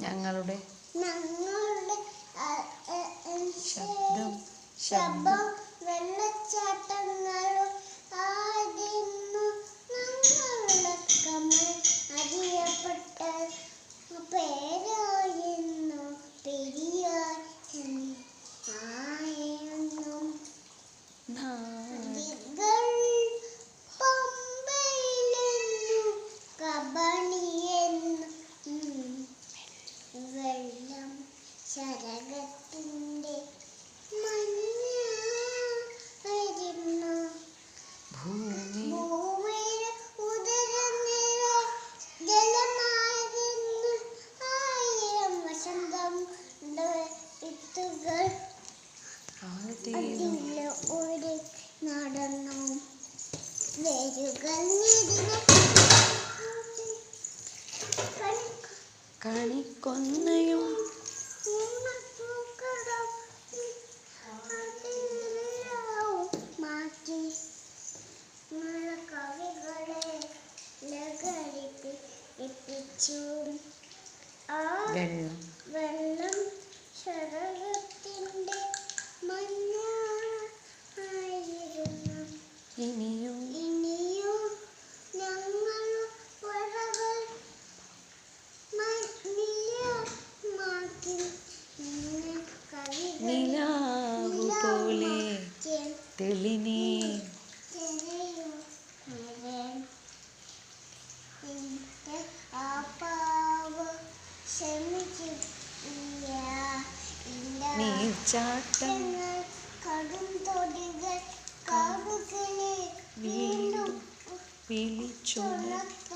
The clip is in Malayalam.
ഞങ്ങളുടെ ശബ്ദം ശബ്ദം വെള്ളച്ചാട്ടങ്ങളും ആയിരുന്നു ഞങ്ങളുടെ കമൽ അറിയപ്പെട്ട പേരായിരുന്നു പെരിയാർ ആയിരുന്നു നദികൾ പമ്പയിലെന്നു കബണിയെന്നു വെള്ളം ശരകത്തിന്റെ മഞ്ഞായിരുന്നു ഭൂമിയിൽ ഉദരനിര ജലമായിരുന്നു ആയിരം വസന്തം വിത്തുകൾ ഒരു നടന്നു വേരുകൾ കണിക്കൊന്നയും മാറ്റി കവികളെ ലഹരിപ്പിച്ചു വെള്ളം ശരകത്തിന്റെ മഞ്ഞായിരുന്നു ഇനിയും ഞങ്ങൾ വരകൾ നിലാവു പോലെ തെളിനീ നീർച്ചാട്ടങ്ങൾ കടും തൊടികൾ കാവുകളെ വീണ്ടും വിളിച്ചുണർത്തി